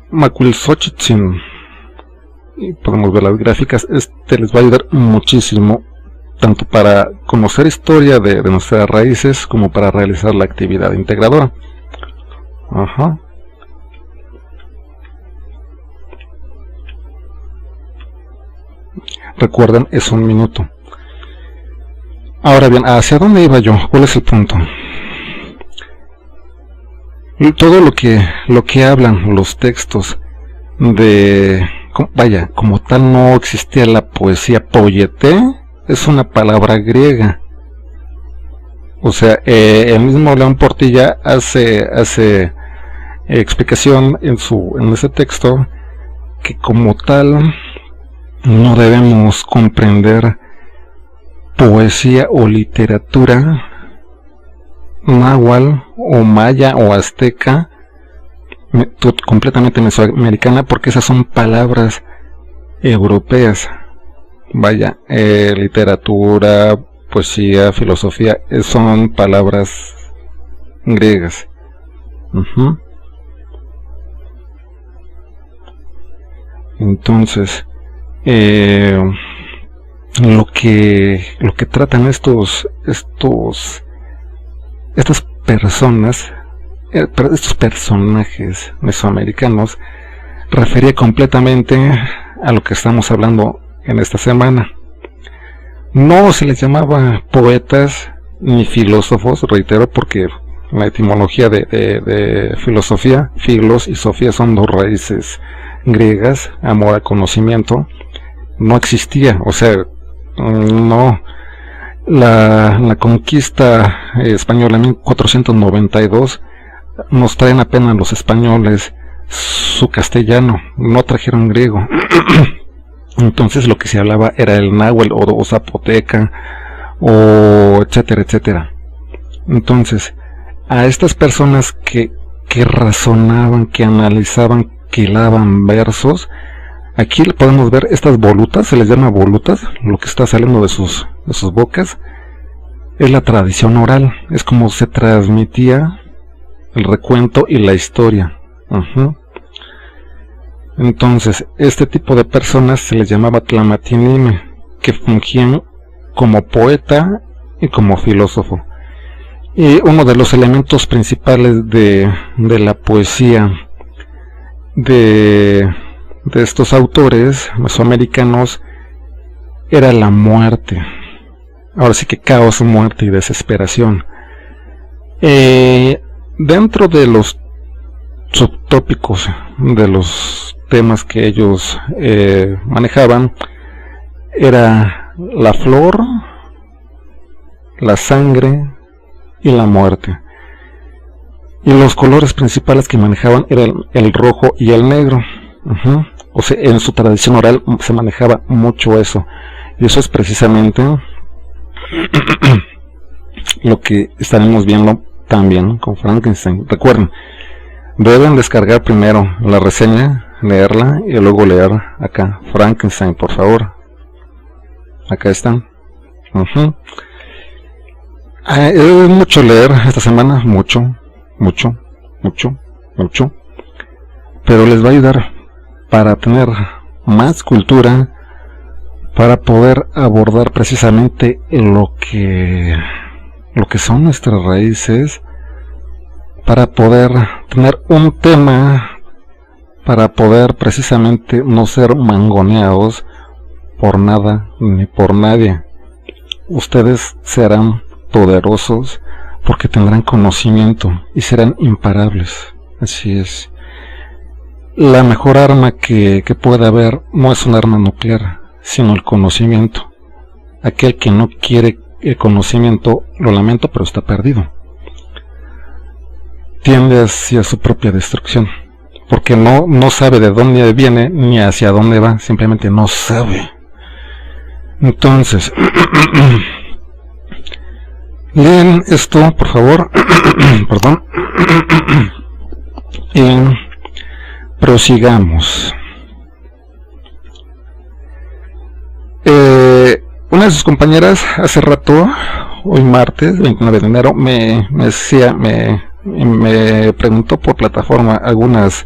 Macuilxochitzin, y podemos ver las gráficas. Este les va a ayudar muchísimo, tanto para conocer historia de nuestras raíces, como para realizar la actividad integradora. Recuerden, es 1 minuto. Ahora bien, ¿hacia dónde iba yo? ¿Cuál es el punto? Y todo lo que hablan los textos de... Vaya, como tal no existía la poesía. Poieté es una palabra griega. O sea, el mismo León Portilla hace explicación en ese texto, que como tal no debemos comprender poesía o literatura náhuatl o maya o azteca completamente mesoamericana, porque esas son palabras europeas. Vaya, literatura, poesía, filosofía, son palabras griegas. Entonces, lo que tratan estas personas, estos personajes mesoamericanos, refería completamente a lo que estamos hablando en esta semana. No se les llamaba poetas ni filósofos, reitero, porque la etimología de filosofía, filos y sofía, son dos raíces griegas, amor al conocimiento. No existía, o sea, no. La conquista española en 1492 nos traen apenas los españoles su castellano, no trajeron griego. Entonces lo que se hablaba era el náhuatl o zapoteca, o etcétera, etcétera. Entonces, a estas personas que razonaban, que analizaban, que hilaban versos, aquí podemos ver estas volutas, se les llama volutas, lo que está saliendo de sus bocas, es la tradición oral, es como se transmitía el recuento y la historia. Entonces, este tipo de personas se les llamaba tlamatinime, que fungían como poeta y como filósofo. Y uno de los elementos principales de la poesía de estos autores mesoamericanos era la muerte. Ahora sí que caos, muerte y desesperación. Dentro de los subtópicos, de los temas que ellos manejaban, era la flor, la sangre y la muerte. Y los colores principales que manejaban eran el rojo y el negro. O sea, en su tradición oral se manejaba mucho eso. Y eso es precisamente lo que estaremos viendo también con Frankenstein. Recuerden, deben descargar primero la reseña, leerla y luego leer acá Frankenstein, por favor. Acá están. Es mucho leer esta semana, mucho, pero les va a ayudar para tener más cultura, para poder abordar precisamente lo que son nuestras raíces, para poder tener un tema, para poder precisamente no ser mangoneados por nada ni por nadie. Ustedes serán poderosos porque tendrán conocimiento y serán imparables. Así es. La mejor arma que puede haber no es un arma nuclear, sino el conocimiento. Aquel que no quiere el conocimiento, lo lamento, pero está perdido. Tiende hacia su propia destrucción, porque no sabe de dónde viene ni hacia dónde va, simplemente no sabe. Entonces, leen esto, por favor. Perdón. Y prosigamos. Una de sus compañeras hace rato, hoy martes 29 de enero, me preguntó por plataforma algunas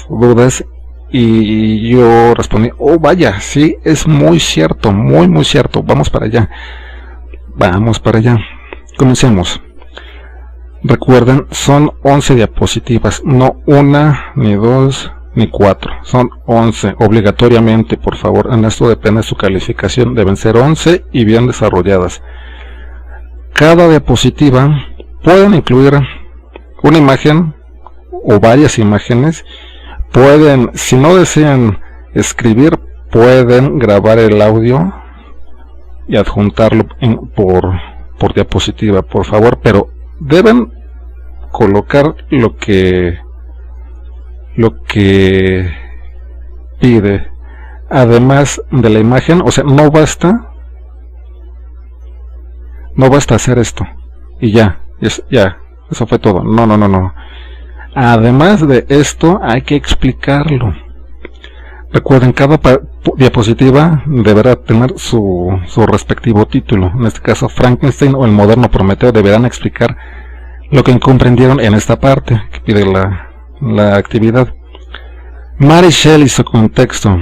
dudas, y yo respondí: oh vaya, sí, es muy cierto, muy cierto, vamos para allá. Comencemos. Recuerden, son 11 diapositivas, no una, ni dos, ni 4, son 11, obligatoriamente, por favor. En esto depende de su calificación, deben ser 11 y bien desarrolladas. Cada diapositiva pueden incluir una imagen o varias imágenes. Pueden, si no desean escribir, pueden grabar el audio y adjuntarlo por diapositiva, por favor, pero deben colocar lo que pide además de la imagen, o sea, no basta hacer esto y ya, eso fue todo. No. Además de esto, hay que explicarlo. Recuerden, cada diapositiva deberá tener su respectivo título. En este caso, Frankenstein o el moderno Prometeo deberán explicar lo que comprendieron en esta parte que pide la actividad. Mary Shelley, su contexto.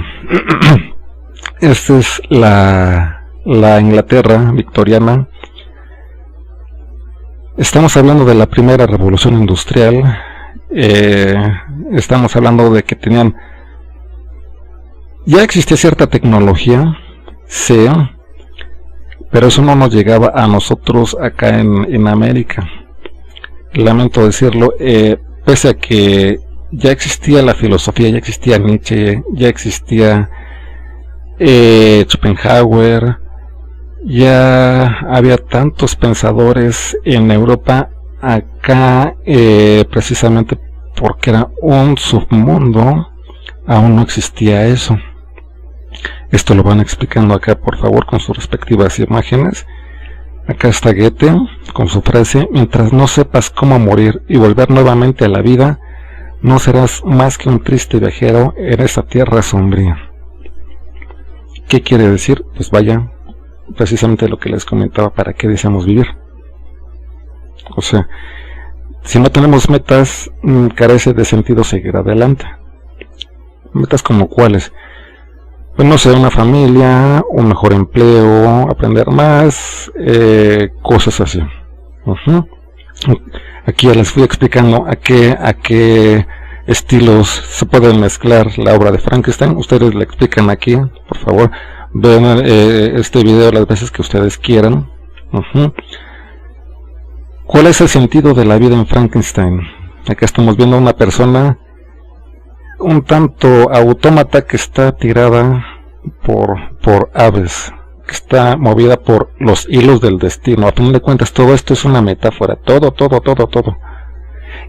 Esta es la Inglaterra victoriana. Estamos hablando de la primera revolución industrial. Estamos hablando de que ya existía cierta tecnología, sí, pero eso no nos llegaba a nosotros acá en América. Lamento decirlo, pese a que ya existía la filosofía, ya existía Nietzsche, ya existía Schopenhauer, ya había tantos pensadores en Europa, acá precisamente porque era un submundo, aún no existía eso. Esto lo van explicando acá, por favor, con sus respectivas imágenes. Acá está Goethe con su frase: mientras no sepas cómo morir y volver nuevamente a la vida, no serás más que un triste viajero en esa tierra sombría. ¿Qué quiere decir? Pues vaya, precisamente lo que les comentaba, ¿para qué deseamos vivir? O sea, si no tenemos metas, carece de sentido seguir adelante. Metas como cuáles: pues no sé, una familia, un mejor empleo, aprender más, cosas así. Aquí ya les fui explicando a qué estilos se pueden mezclar la obra de Frankenstein. Ustedes le explican aquí, por favor, vean este video las veces que ustedes quieran. ¿Cuál es el sentido de la vida en Frankenstein? Acá estamos viendo a una persona un tanto autómata que está tirada por aves, que está movida por los hilos del destino. A fin de cuentas, todo esto es una metáfora, todo.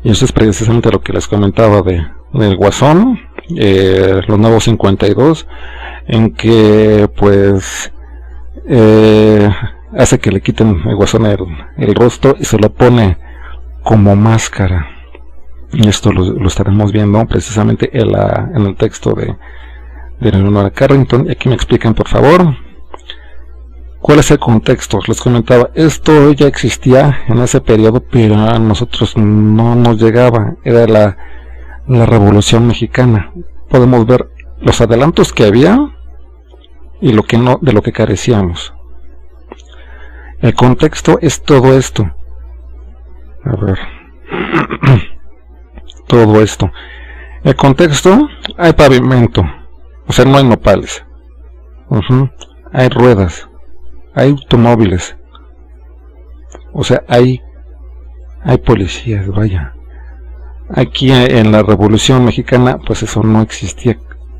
Y eso es precisamente lo que les comentaba del Guasón, los nuevos 52, en que pues hace que le quiten el Guasón el rostro y se lo pone como máscara. Y esto lo estaremos viendo precisamente en el texto de Leonora Carrington. Y aquí me explican, por favor, cuál es el contexto. Les comentaba, esto ya existía en ese periodo, pero a nosotros no nos llegaba. Era la Revolución Mexicana. Podemos ver los adelantos que había y de lo que carecíamos. El contexto es todo esto. A ver. Todo esto. El contexto: hay pavimento, o sea, no hay nopales. Hay ruedas, hay automóviles, o sea, hay policías, vaya. Aquí en la Revolución Mexicana, pues eso no existía.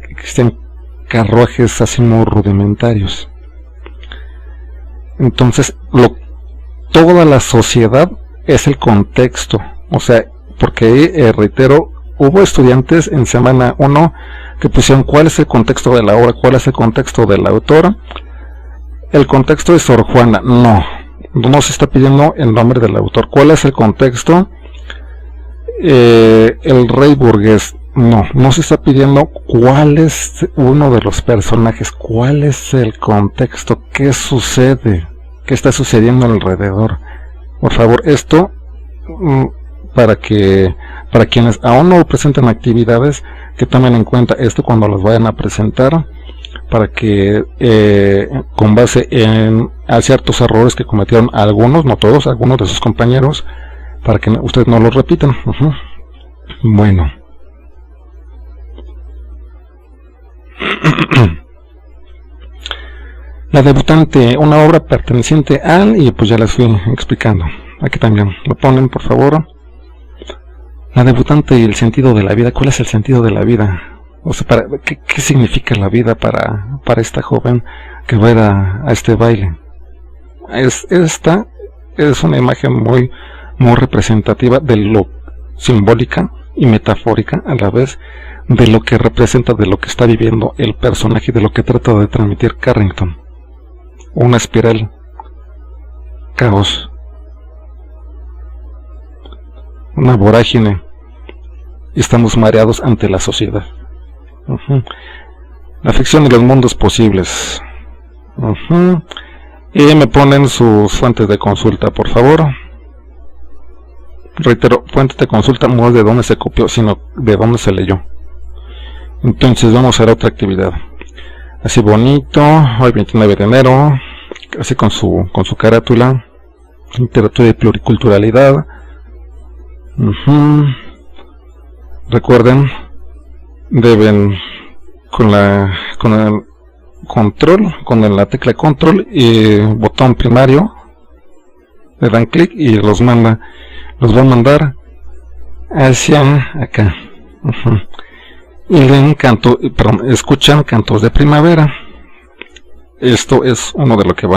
Existían carruajes así muy rudimentarios. Entonces, toda la sociedad es el contexto, o sea, porque reitero, hubo estudiantes en semana 1 que pusieron cuál es el contexto de la obra, cuál es el contexto del autor. El contexto de Sor Juana, no se está pidiendo el nombre del autor. ¿Cuál es el contexto? El rey burgués, no se está pidiendo cuál es uno de los personajes, cuál es el contexto, qué sucede, qué está sucediendo alrededor. Por favor, esto para quienes aún no presentan actividades, que tomen en cuenta esto cuando las vayan a presentar, para que con base a ciertos errores que cometieron algunos, no todos, algunos de sus compañeros, para que ustedes no los repitan. Bueno, La debutante, una obra perteneciente al, y pues ya les fui explicando. Aquí también lo ponen, por favor. La debutante y el sentido de la vida. ¿Cuál es el sentido de la vida? O sea, ¿qué significa la vida para esta joven que va a ir a este baile? Esta es una imagen muy representativa de lo simbólica y metafórica a la vez de lo que representa, de lo que está viviendo el personaje, de lo que trata de transmitir Carrington. Una espiral, caos, una vorágine, y estamos mareados ante la sociedad. La ficción y los mundos posibles. Y me ponen sus fuentes de consulta, por favor. Reitero, fuentes de consulta no es de dónde se copió, sino de dónde se leyó. Entonces vamos a ver otra actividad. Así bonito, hoy 29 de enero, así con su carátula. Literatura y pluriculturalidad. Recuerden, deben con el control, con la tecla control y botón primario, le dan clic y los va a mandar hacia acá. Y leen escuchan cantos de primavera. Esto es uno de lo que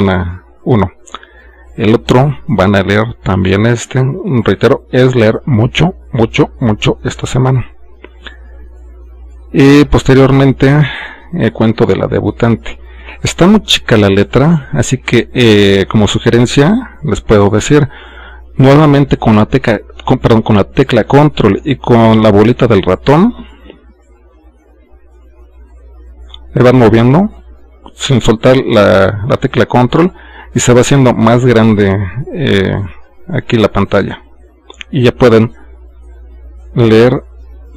el otro van a leer también reitero, es leer mucho esta semana. Y posteriormente cuento de la debutante. Está muy chica la letra, así que como sugerencia les puedo decir, nuevamente con la tecla control y con la bolita del ratón, le van moviendo sin soltar la tecla control y se va haciendo más grande aquí la pantalla, y ya pueden leer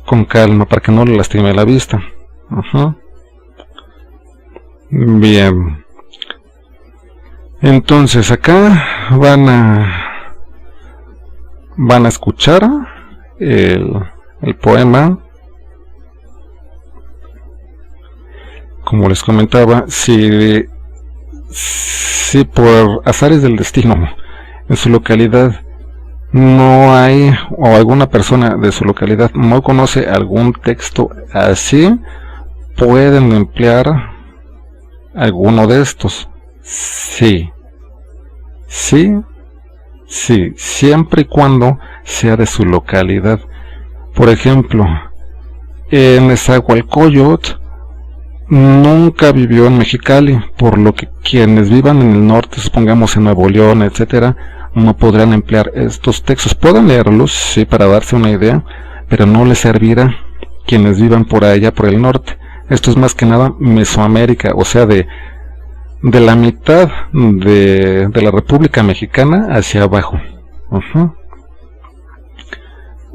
con calma para que no le lastime la vista. Bien, entonces acá van a escuchar el poema. Como les comentaba, si por azares del destino en su localidad no hay, o alguna persona de su localidad no conoce algún texto así, pueden emplear alguno de estos. Sí, siempre y cuando sea de su localidad. Por ejemplo, en Nezahualcóyotl nunca vivió en Mexicali, por lo que quienes vivan en el norte, supongamos en Nuevo León, etcétera, no podrán emplear estos textos. Pueden leerlos, sí, para darse una idea, pero no les servirá quienes vivan por allá, por el norte. Esto es más que nada Mesoamérica, o sea, de la mitad de la República Mexicana hacia abajo.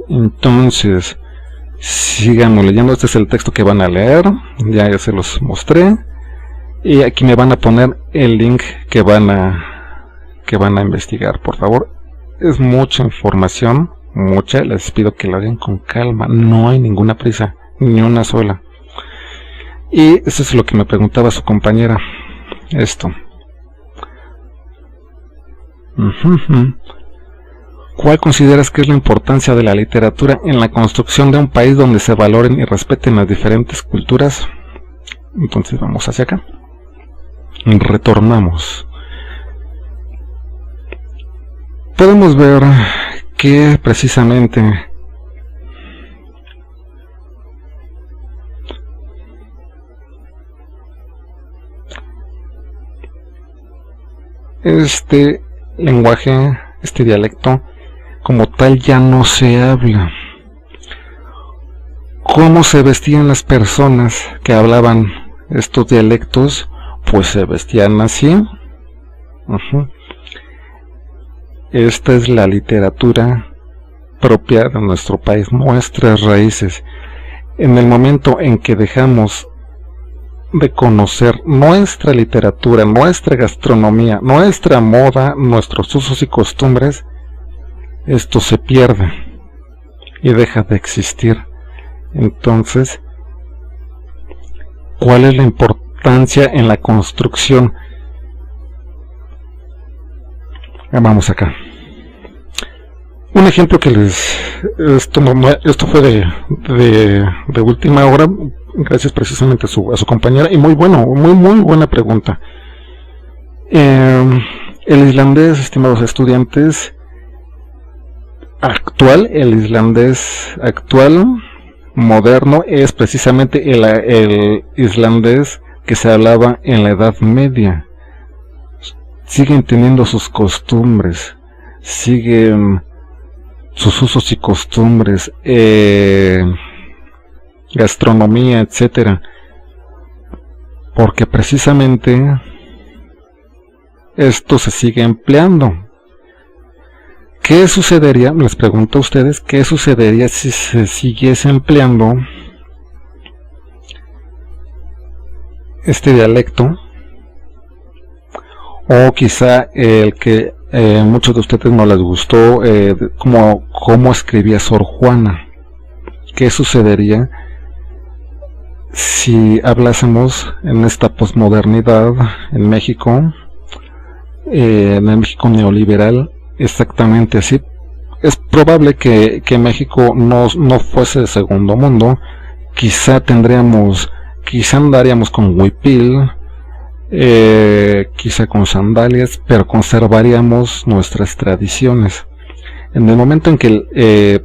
Entonces, sigamos leyendo. Este es el texto que van a leer, ya se los mostré, y aquí me van a poner el link que van a investigar. Por favor, es mucha información, les pido que lo hagan con calma, no hay ninguna prisa, ni una sola. Y eso es lo que me preguntaba su compañera, esto. ¿Cuál consideras que es la importancia de la literatura en la construcción de un país donde se valoren y respeten las diferentes culturas? Entonces vamos hacia acá. Retornamos. Podemos ver que precisamente este lenguaje, este dialecto, como tal ya no se habla. ¿Cómo se vestían las personas que hablaban estos dialectos? Pues se vestían así. Esta es la literatura propia de nuestro país, nuestras raíces. En el momento en que dejamos de conocer nuestra literatura, nuestra gastronomía, nuestra moda, nuestros usos y costumbres, esto se pierde y deja de existir. Entonces, ¿cuál es la importancia en la construcción? Vamos acá. Un ejemplo que esto fue de última hora, gracias precisamente a su compañera, y muy buena pregunta. El islandés, estimados estudiantes, el islandés actual moderno es precisamente el islandés que se hablaba en la Edad Media. Siguen teniendo sus costumbres, siguen sus usos y costumbres, gastronomía, etcétera, porque precisamente esto se sigue empleando. ¿Qué sucedería? Les pregunto a ustedes, ¿qué sucedería si se siguiese empleando este dialecto? O quizá el que muchos de ustedes no les gustó, cómo escribía Sor Juana. ¿Qué sucedería si hablásemos en esta posmodernidad en México, en el México neoliberal, exactamente así? Es probable que México no fuese el segundo mundo. Quizá andaríamos con huipil, quizá con sandalias, pero conservaríamos nuestras tradiciones. En el momento en que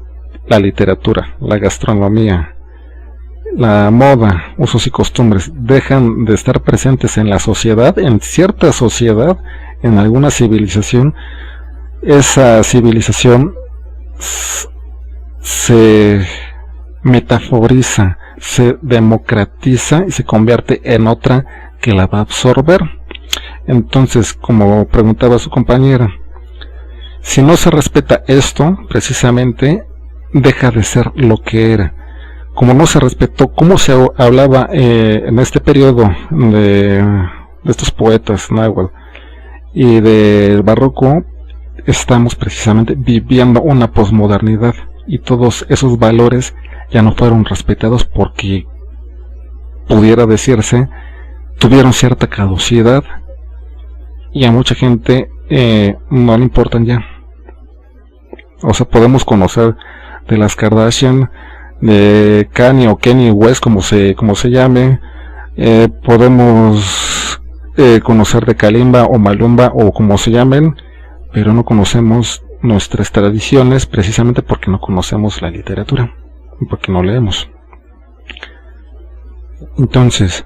la literatura, la gastronomía, la moda, usos y costumbres dejan de estar presentes en la sociedad, en cierta sociedad, en alguna civilización, esa civilización se metaforiza, se democratiza y se convierte en otra que la va a absorber. Entonces, como preguntaba su compañera, si no se respeta esto, precisamente deja de ser lo que era. Como no se respetó cómo se hablaba en este periodo de estos poetas náhuatl y del barroco, estamos precisamente viviendo una posmodernidad y todos esos valores ya no fueron respetados porque, pudiera decirse, tuvieron cierta caducidad y a mucha gente no le importan ya. O sea, podemos conocer de las Kardashian, de Kanye o Kanye West, como se llame, podemos conocer de Kalimba o Malumba o como se llamen, pero no conocemos nuestras tradiciones precisamente porque no conocemos la literatura, porque no leemos. Entonces,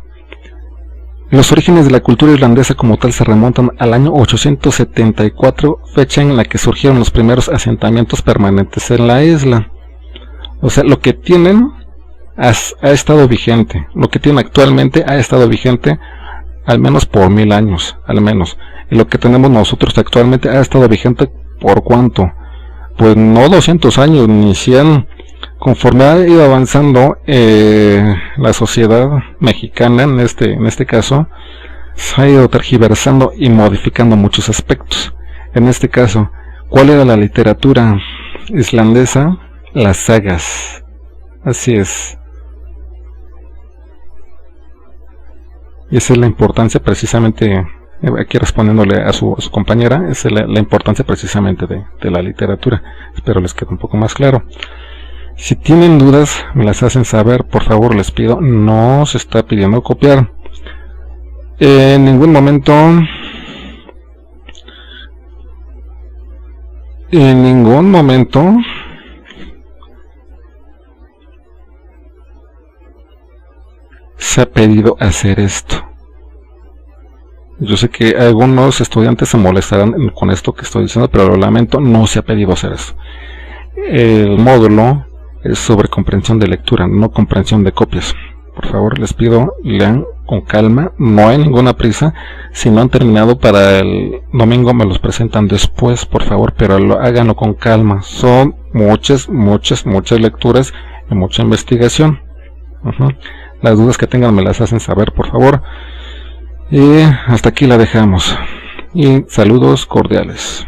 los orígenes de la cultura irlandesa como tal se remontan al año 874, fecha en la que surgieron los primeros asentamientos permanentes en la isla. O sea, lo que tienen ha estado vigente, lo que tienen actualmente ha estado vigente al menos por 1000 años, al menos. Y lo que tenemos nosotros actualmente ha estado vigente ¿por cuánto? Pues no 200 años, ni 100. Conforme ha ido avanzando la sociedad mexicana, en este caso, se ha ido tergiversando y modificando muchos aspectos. En este caso, ¿cuál era la literatura islandesa? Las sagas. Así es. Y esa es la importancia precisamente, aquí respondiéndole a su compañera, esa es la importancia precisamente de la literatura. Espero les quede un poco más claro. Si tienen dudas, me las hacen saber, por favor, les pido. No se está pidiendo copiar. En ningún momento se ha pedido hacer esto. Yo sé que algunos estudiantes se molestarán con esto que estoy diciendo, pero lo lamento, no se ha pedido hacer esto. El módulo es sobre comprensión de lectura, no comprensión de copias. Por favor, les pido, lean con calma, no hay ninguna prisa. Si no han terminado para el domingo, me los presentan después, por favor, pero háganlo con calma. Son muchas lecturas y mucha investigación. Las dudas que tengan me las hacen saber, por favor. Y hasta aquí la dejamos. Y saludos cordiales.